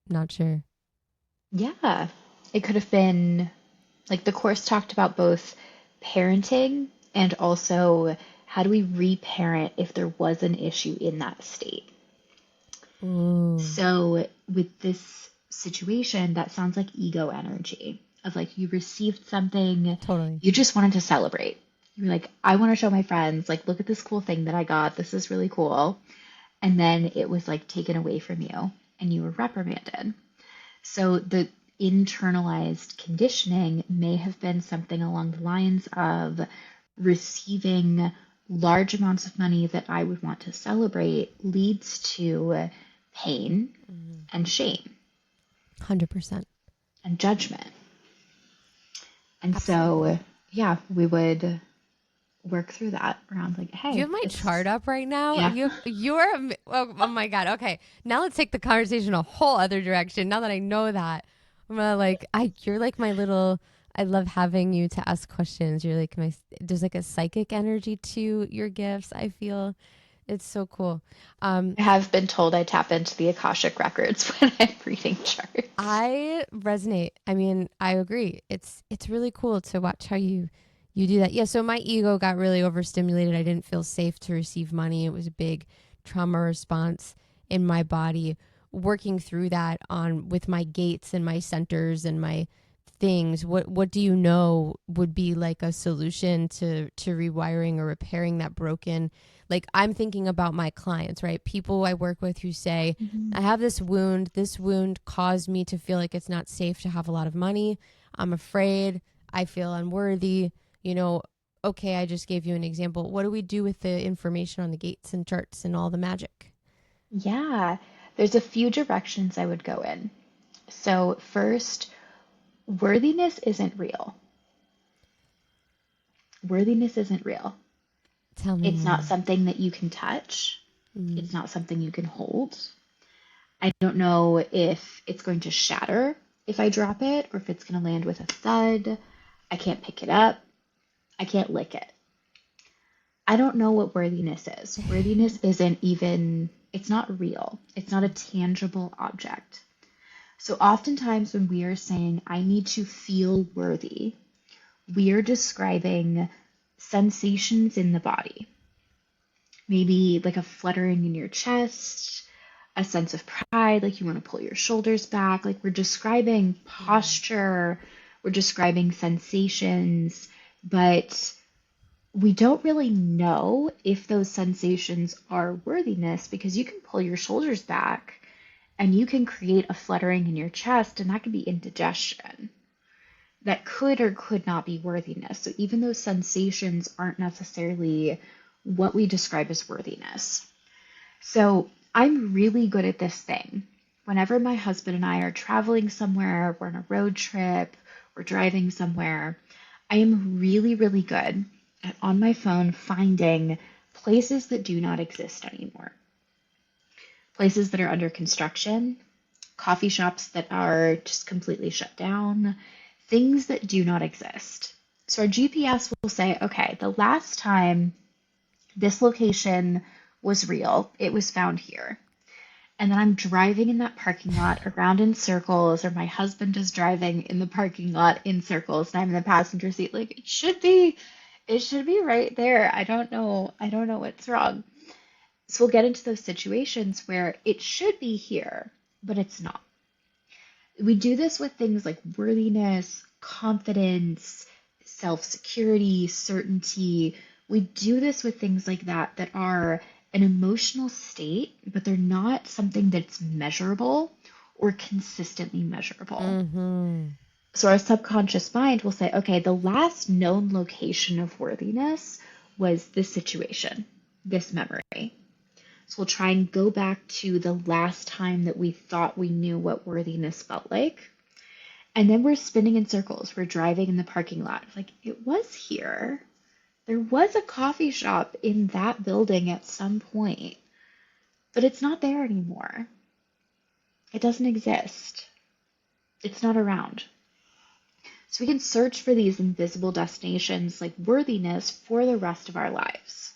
Speaker 2: Not sure.
Speaker 1: Yeah, it could have been like the course talked about both parenting and also how do we reparent if there was an issue in that state.
Speaker 2: Ooh.
Speaker 1: So with this situation, that sounds like ego energy of like you received something,
Speaker 2: Totally.
Speaker 1: You just wanted to celebrate. You were like, I want to show my friends, like, look at this cool thing that I got. This is really cool. And then it was like taken away from you and you were reprimanded. So the internalized conditioning may have been something along the lines of receiving large amounts of money that I would want to celebrate leads to pain and shame.
Speaker 2: 100%.
Speaker 1: and judgment. And
Speaker 2: Absolutely.
Speaker 1: so, yeah, we would work through that around like,
Speaker 2: Do you
Speaker 1: hey,
Speaker 2: have my chart
Speaker 1: it's,
Speaker 2: up right now?
Speaker 1: yeah,
Speaker 2: Oh my God. Okay. Now let's take the conversation a whole other direction. Now that I know that, I'm gonna you're like my little, I love having you to ask questions. You're like there's like a psychic energy to your gifts. I feel it's so cool. Um,
Speaker 1: I have been told I tap into the Akashic records when I'm reading charts.
Speaker 2: I resonate. I mean, I agree. It's really cool to watch how you do that. Yeah, so my ego got really overstimulated. I didn't feel safe to receive money. It was a big trauma response in my body. Working through that on with my gates and my centers and my things. What do you know would be like a solution to rewiring or repairing that broken, like I'm thinking about my clients, right? People I work with who say,
Speaker 1: Mm-hmm.
Speaker 2: I have this wound. This wound caused me to feel like it's not safe to have a lot of money. I'm afraid. I feel unworthy. You know, okay, I just gave you an example. What do we do with the information on the gates and charts and all the magic?
Speaker 1: Yeah, there's a few directions I would go in. So, first, worthiness isn't real. Worthiness isn't real.
Speaker 2: Tell me
Speaker 1: It's not
Speaker 2: more.
Speaker 1: something that you can touch.
Speaker 2: Mm.
Speaker 1: It's not something you can hold. I don't know if it's going to shatter if I drop it or if it's going to land with a thud. I can't pick it up. I can't lick it. I don't know what worthiness is. Worthiness isn't even, it's not real. It's not a tangible object. So oftentimes when we are saying, I need to feel worthy, we are describing sensations in the body. Maybe like a fluttering in your chest, a sense of pride, like you want to pull your shoulders back. Like we're describing
Speaker 2: Mm.
Speaker 1: posture, we're describing sensations, but we don't really know if those sensations are worthiness because you can pull your shoulders back and you can create a fluttering in your chest, and that could be indigestion. That could or could not be worthiness. So even those sensations aren't necessarily what we describe as worthiness. So I'm really good at this thing. Whenever my husband and I are traveling somewhere, we're on a road trip, we're driving somewhere, I am really, really good at on my phone finding places that do not exist anymore, places that are under construction, coffee shops that are just completely shut down, things that do not exist. So our GPS will say, okay, the last time this location was real, it was found here. And then I'm driving in that parking lot around in circles, or my husband is driving in the parking lot in circles, and I'm in the passenger seat, like it should be right there. I don't know what's wrong. So we'll get into those situations where it should be here, but it's not. We do this with things like worthiness, confidence, self security, certainty. We do this with things like that are an emotional state, but they're not something that's measurable or consistently measurable.
Speaker 2: Mm-hmm.
Speaker 1: So our subconscious mind will say, okay, the last known location of worthiness was this situation, this memory. So we'll try and go back to the last time that we thought we knew what worthiness felt like. And then we're spinning in circles. We're driving in the parking lot. It's like, it was here. There was a coffee shop in that building at some point, but it's not there anymore. It doesn't exist. It's not around. So we can search for these invisible destinations like worthiness for the rest of our lives.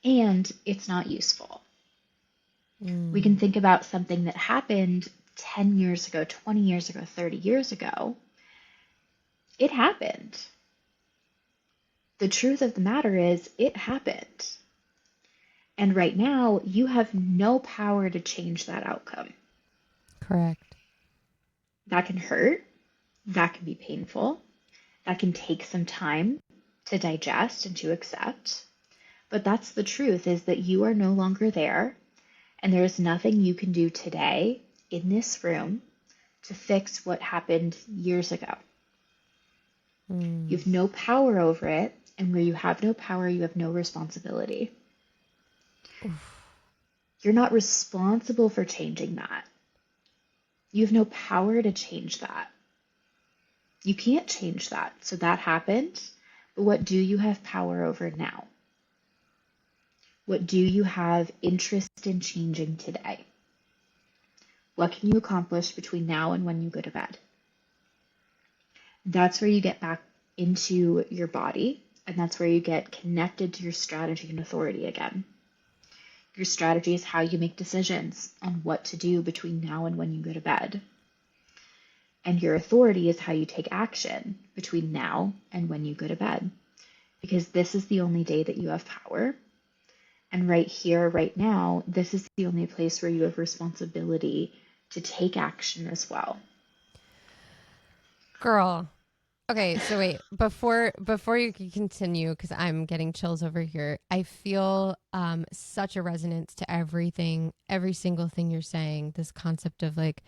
Speaker 1: And it's not useful. We can
Speaker 2: Mm.
Speaker 1: think about something that happened 10 years ago, 20 years ago, 30 years ago. It happened. The truth of the matter is, it happened. And right now, you have no power to change that outcome.
Speaker 2: Correct.
Speaker 1: That can hurt. That can be painful. That can take some time to digest and to accept. But that's the truth, is that you are no longer there. And there is nothing you can do today in this room to fix what happened years ago. You
Speaker 2: Mm.
Speaker 1: have no power over it. And where you have no power, you have no responsibility.
Speaker 2: Oof.
Speaker 1: You're not responsible for changing that. You have no power to change that. You can't change that. So that happened. But what do you have power over now? What do you have interest in changing today? What can you accomplish between now and when you go to bed? That's where you get back into your body, and that's where you get connected to your strategy and authority again. Your strategy is how you make decisions on what to do between now and when you go to bed. And your authority is how you take action between now and when you go to bed. Because this is the only day that you have power. And right here, right now, this is the only place where you have responsibility to take action as well.
Speaker 2: Girl. Okay, so wait, before you can continue, because I'm getting chills over here, I feel such a resonance to everything, every single thing you're saying. This concept of like,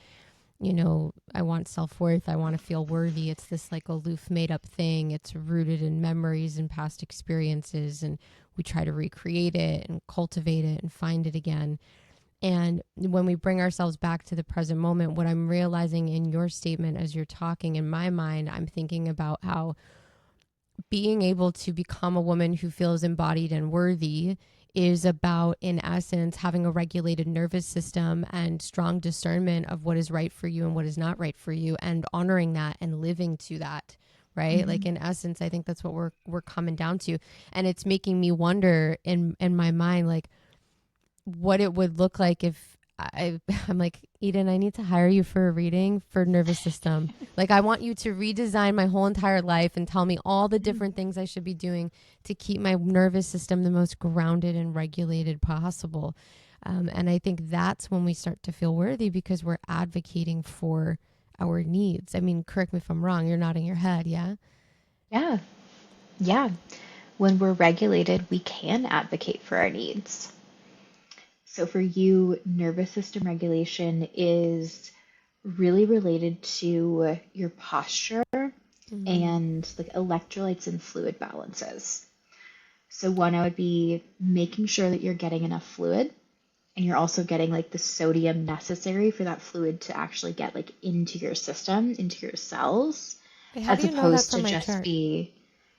Speaker 2: I want self-worth, I want to feel worthy. It's this like aloof, made up thing. It's rooted in memories and past experiences, and we try to recreate it and cultivate it and find it again. And when we bring ourselves back to the present moment, what I'm realizing in your statement as you're talking, in my mind, I'm thinking about how being able to become a woman who feels embodied and worthy is about, in essence, having a regulated nervous system and strong discernment of what is right for you and what is not right for you, and honoring that and living to that. Right. Mm-hmm. Like in essence, I think that's what we're coming down to. And it's making me wonder in my mind, like, what it would look like if I'm like, Eden, I need to hire you for a reading for nervous system. Like, I want you to redesign my whole entire life and tell me all the different things I should be doing to keep my nervous system the most grounded and regulated possible. And I think that's when we start to feel worthy, because we're advocating for our needs. I mean, correct me if I'm wrong. You're nodding your head. Yeah.
Speaker 1: Yeah. Yeah. When we're regulated, we can advocate for our needs. So for you, nervous system regulation is really related to your posture and like electrolytes and fluid balances. So one, I would be making sure that you're getting enough fluid, and you're also getting like the sodium necessary for that fluid to actually get like into your system, into your cells, as opposed to just be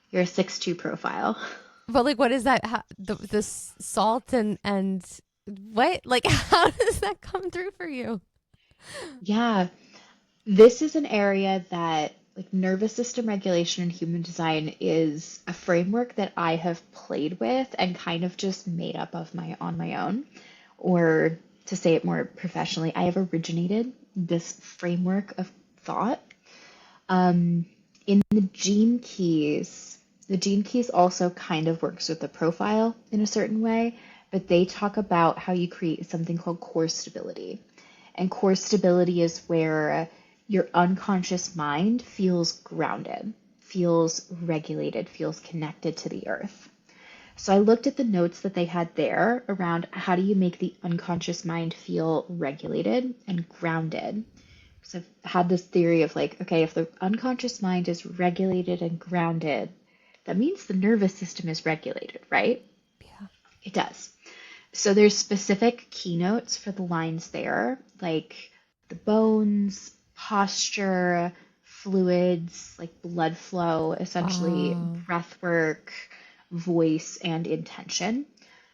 Speaker 1: your 6'2" profile.
Speaker 2: But like, what is that? The salt and what? Like, how does that come through for you?
Speaker 1: Yeah, this is an area that like nervous system regulation and human design is a framework that I have played with and kind of just made up on my own. Or to say it more professionally, I have originated this framework of thought. In the gene keys also kind of works with the profile in a certain way, but they talk about how you create something called core stability. And core stability is where your unconscious mind feels grounded, feels regulated, feels connected to the earth. So I looked at the notes that they had there around how do you make the unconscious mind feel regulated and grounded. So I've had this theory of like, okay, if the unconscious mind is regulated and grounded, that means the nervous system is regulated, right?
Speaker 2: Yeah.
Speaker 1: It does. So there's specific keynotes for the lines there, like the bones, posture, fluids, like blood flow, essentially breath work, voice, and intention.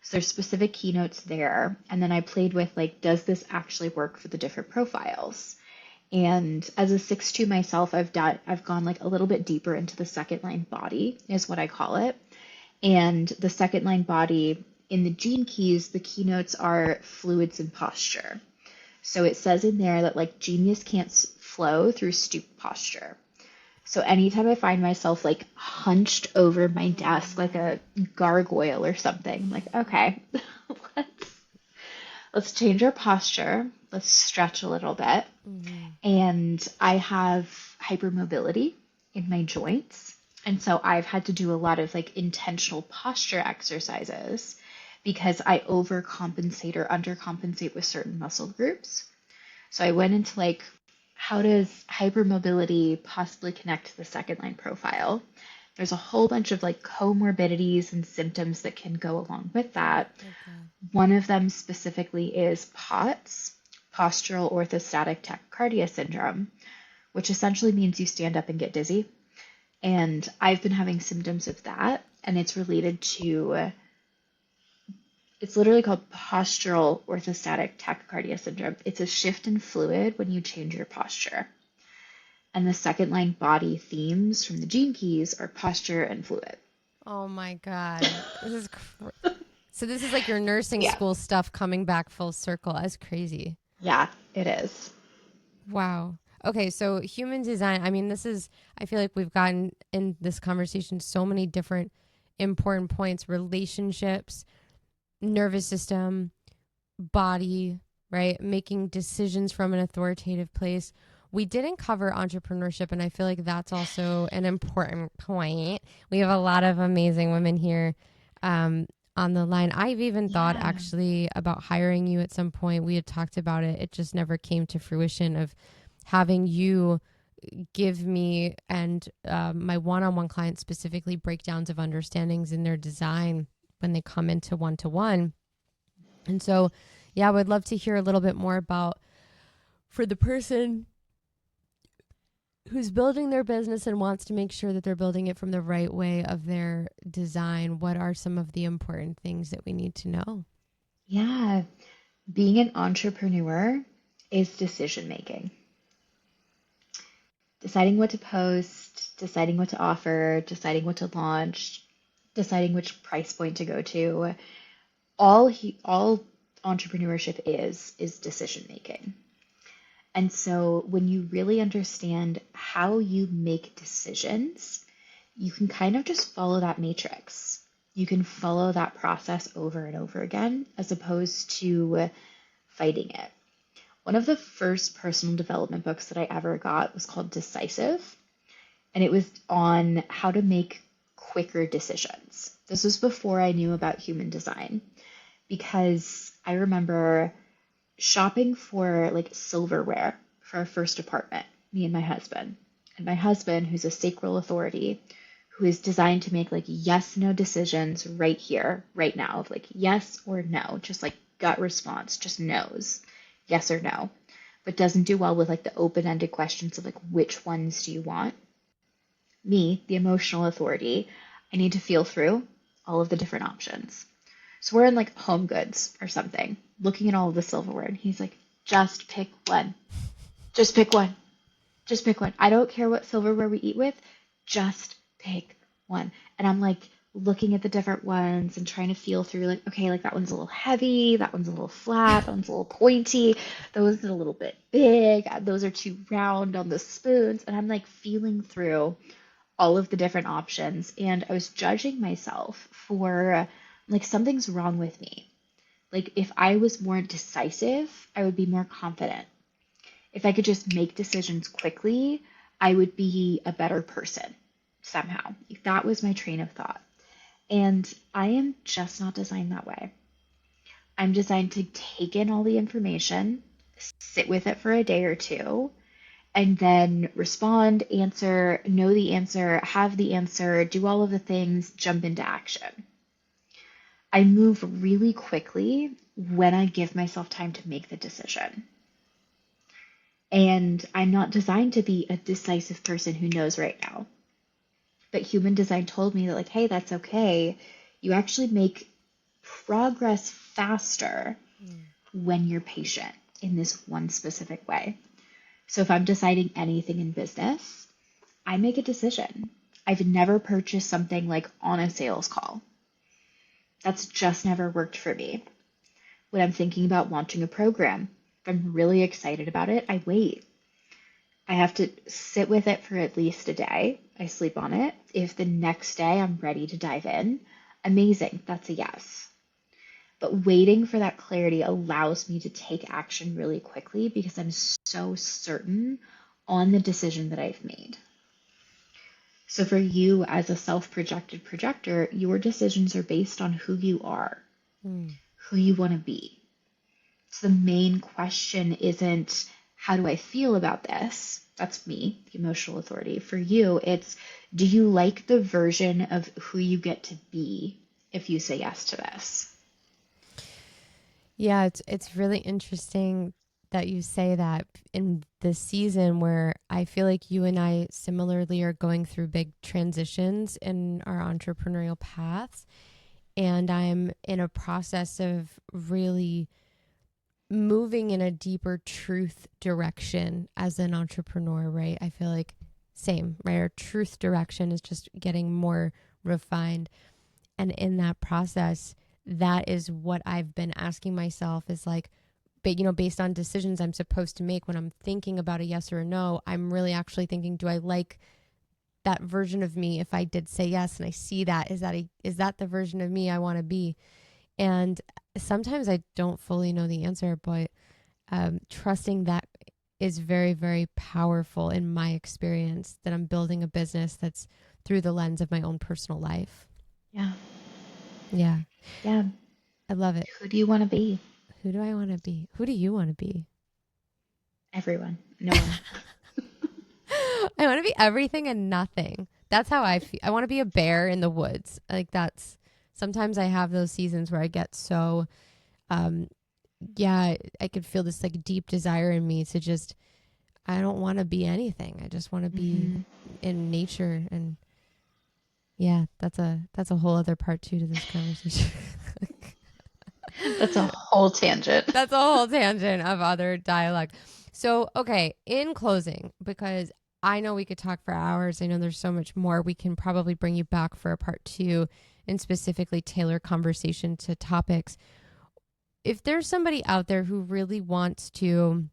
Speaker 1: So there's specific keynotes there. And then I played with like, does this actually work for the different profiles? And as a 6'2" myself, I've gone like a little bit deeper into the second line body is what I call it. And the second line body in the gene keys, the keynotes are fluids and posture. So it says in there that like genius can't flow through stoop posture. So anytime I find myself like hunched over my desk like a gargoyle or something, I'm like, okay, let's change our posture. Let's stretch a little bit. And I have hypermobility in my joints. And so I've had to do a lot of like intentional posture exercises because I overcompensate or undercompensate with certain muscle groups. So I went into like, how does hypermobility possibly connect to the second line profile? There's a whole bunch of like comorbidities and symptoms that can go along with that. Okay. One of them specifically is POTS, postural orthostatic tachycardia syndrome, which essentially means you stand up and get dizzy. And I've been having symptoms of that, and it's related to, it's literally called postural orthostatic tachycardia syndrome. It's a shift in fluid when you change your posture. And the second line body themes from the gene keys are posture and fluid.
Speaker 2: Oh my God. So this is like your nursing
Speaker 1: Yeah.
Speaker 2: school stuff coming back full circle. That's crazy.
Speaker 1: Yeah, it is.
Speaker 2: Wow. Okay, so human design, I mean, I feel like we've gotten in this conversation so many different important points: relationships, nervous system, body, right? Making decisions from an authoritative place. We didn't cover entrepreneurship, and I feel like that's also an important point. We have a lot of amazing women here on the line. I've even thought
Speaker 1: Yeah.
Speaker 2: actually about hiring you at some point. We had talked about it. It just never came to fruition of having you give me and my one-on-one clients specifically breakdowns of understandings in their design when they come into one-to-one. And so, yeah, I would love to hear a little bit more about, for the person who's building their business and wants to make sure that they're building it from the right way of their design, what are some of the important things that we need to know?
Speaker 1: Yeah. Being an entrepreneur is decision making. Deciding what to post, deciding what to offer, deciding what to launch, deciding which price point to go to. All entrepreneurship is decision making. And so when you really understand how you make decisions, you can kind of just follow that matrix. You can follow that process over and over again as opposed to fighting it. One of the first personal development books that I ever got was called Decisive, and it was on how to make quicker decisions. This was before I knew about human design, because I remember shopping for like silverware for our first apartment, me and my husband. And my husband, who's a sacral authority, who is designed to make like yes, no decisions right here, right now, of like yes or no, just like gut response, just knows yes or no, but doesn't do well with like the open-ended questions of like which ones do you want. Me, the emotional authority, I need to feel through all of the different options. So we're in like Home Goods or something, looking at all of the silverware, and he's like, just pick one. Just pick one. Just pick one. I don't care what silverware we eat with, just pick one. And I'm like looking at the different ones and trying to feel through like, okay, like that one's a little heavy, that one's a little flat, that one's a little pointy, those are a little bit big, those are too round on the spoons. And I'm like feeling through all of the different options. And I was judging myself for like something's wrong with me. Like if I was more decisive, I would be more confident. If I could just make decisions quickly, I would be a better person somehow. That was my train of thought. And I am just not designed that way. I'm designed to take in all the information, sit with it for a day or two, and then respond, answer, know the answer, have the answer, do all of the things, jump into action. I move really quickly when I give myself time to make the decision. And I'm not designed to be a decisive person who knows right now. But human design told me that, like, hey, that's okay. You actually make progress faster when you're patient in this one specific way. So if I'm deciding anything in business, I make a decision. I've never purchased something like on a sales call. That's just never worked for me. When I'm thinking about launching a program, if I'm really excited about it, I wait. I have to sit with it for at least a day. I sleep on it. If the next day I'm ready to dive in, amazing, that's a yes. But waiting for that clarity allows me to take action really quickly because I'm so certain on the decision that I've made. So for you as a self-projected projector, your decisions are based on who you are, who you want to be. So the main question isn't, how do I feel about this? That's me, the emotional authority. For you, it's, do you like the version of who you get to be if you say yes to this?
Speaker 2: Yeah, it's really interesting that you say that in this season where I feel like you and I similarly are going through big transitions in our entrepreneurial paths. And I'm in a process of really moving in a deeper truth direction as an entrepreneur, right? I feel like same, right? Our truth direction is just getting more refined. And in that process, that is what I've been asking myself is like, but based on decisions I'm supposed to make when I'm thinking about a yes or a no, I'm really actually thinking, do I like that version of me if I did say yes and I see that? Is that the version of me I want to be? And sometimes I don't fully know the answer, but trusting that is very, very powerful in my experience, that I'm building a business that's through the lens of my own personal life.
Speaker 1: Yeah.
Speaker 2: Yeah.
Speaker 1: Yeah.
Speaker 2: I love it.
Speaker 1: Who do you want to be?
Speaker 2: Who do I want to be? Who do you want to be?
Speaker 1: Everyone. No one.
Speaker 2: I want to be everything and nothing. That's how I feel. I want to be a bear in the woods. Like sometimes I have those seasons where I get so, I could feel this like deep desire in me to just, I don't want to be anything. I just want to be in nature. And yeah, that's a whole other part too to this conversation.
Speaker 1: That's a whole tangent.
Speaker 2: That's a whole tangent of other dialogue. So, okay, in closing, because I know we could talk for hours. I know there's so much more. We can probably bring you back for a part 2 and specifically tailor conversation to topics. If there's somebody out there who really wants to,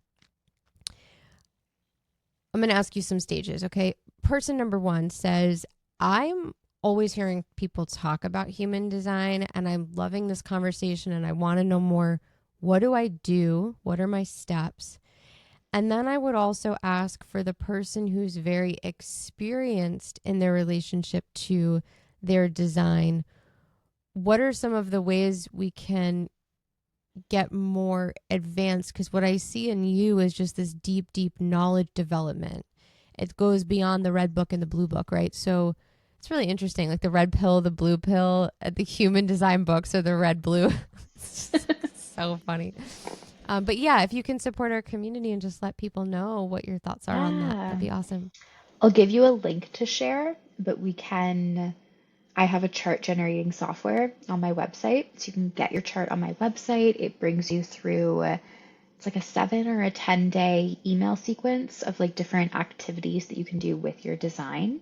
Speaker 2: I'm going to ask you some stages, okay? Person number 1 says, I'm always hearing people talk about human design and I'm loving this conversation and I want to know more. What do I do? What are my steps? And then I would also ask for the person who's very experienced in their relationship to their design, what are some of the ways we can get more advanced? Because what I see in you is just this deep, deep knowledge development. It goes beyond the red book and the blue book, right? So it's really interesting, like the red pill, the blue pill, the human design books are the red, blue. So funny. But yeah, if you can support our community and just let people know what your thoughts are on that, that'd be awesome.
Speaker 1: I'll give you a link to share, but I have a chart generating software on my website. So you can get your chart on my website. It brings you through, it's like a 7 or a 10-day email sequence of like different activities that you can do with your design.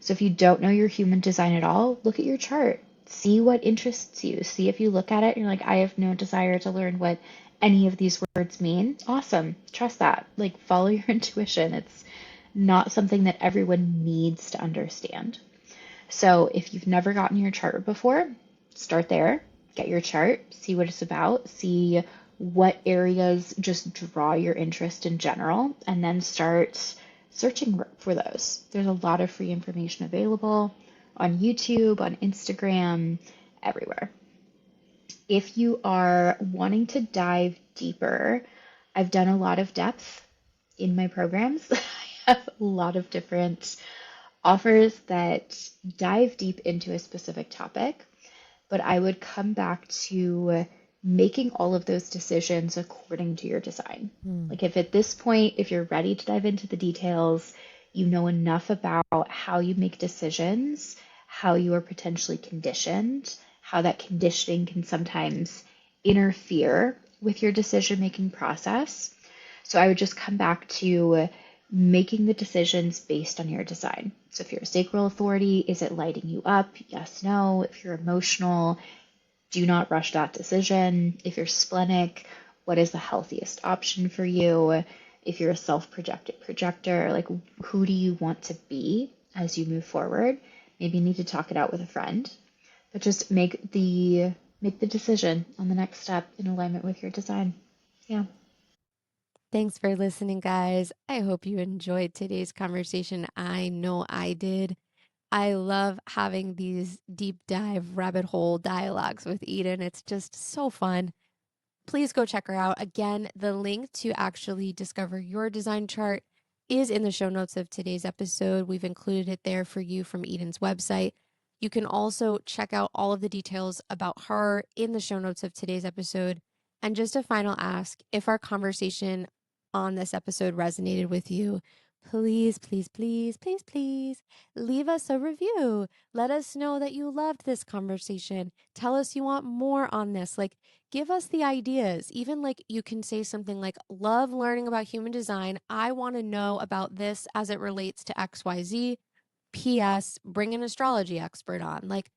Speaker 1: So if you don't know your human design at all, look at your chart. See what interests you. See if you look at it and you're like, I have no desire to learn what any of these words mean. Awesome. Trust that. Like, follow your intuition. It's not something that everyone needs to understand. So if you've never gotten your chart before, start there. Get your chart. See what it's about. See what areas just draw your interest in general, and then start searching for those. There's a lot of free information available on YouTube, on Instagram, everywhere. If you are wanting to dive deeper, I've done a lot of depth in my programs. I have a lot of different offers that dive deep into a specific topic, but I would come back to making all of those decisions according to your design. Like if at this point, if you're ready to dive into the details, you know enough about how you make decisions, how you are potentially conditioned, how that conditioning can sometimes interfere with your decision-making process. So I would just come back to making the decisions based on your design. So if you're a sacral authority, is it lighting you up? Yes, no. If you're emotional, do not rush that decision. If you're splenic, what is the healthiest option for you? If you're a self-projected projector, like who do you want to be as you move forward? Maybe you need to talk it out with a friend, but just make the decision on the next step in alignment with your design. Yeah.
Speaker 2: Thanks for listening, guys. I hope you enjoyed today's conversation. I know I did. I love having these deep dive rabbit hole dialogues with Eden. It's just so fun. Please go check her out. Again, the link to actually discover your design chart is in the show notes of today's episode. We've included it there for you from Eden's website. You can also check out all of the details about her in the show notes of today's episode. And just a final ask, if our conversation on this episode resonated with you, please, please, please, please, please leave us a review. Let us know that you loved this conversation. Tell us you want more on this. Like, give us the ideas. Even like you can say something like, love learning about human design. I want to know about this as it relates to XYZ. P.S. Bring an astrology expert on. Like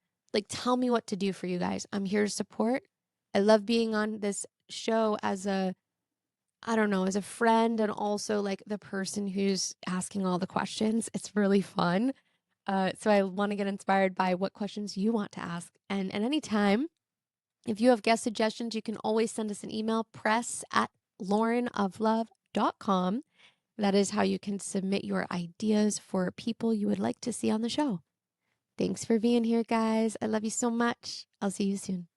Speaker 2: tell me what to do for you guys. I'm here to support. I love being on this show as a, I don't know, as a friend and also like the person who's asking all the questions. It's really fun. So I want to get inspired by what questions you want to ask. And at any time, if you have guest suggestions, you can always send us an email, press@laurenoflove.com. That is how you can submit your ideas for people you would like to see on the show. Thanks for being here, guys. I love you so much. I'll see you soon.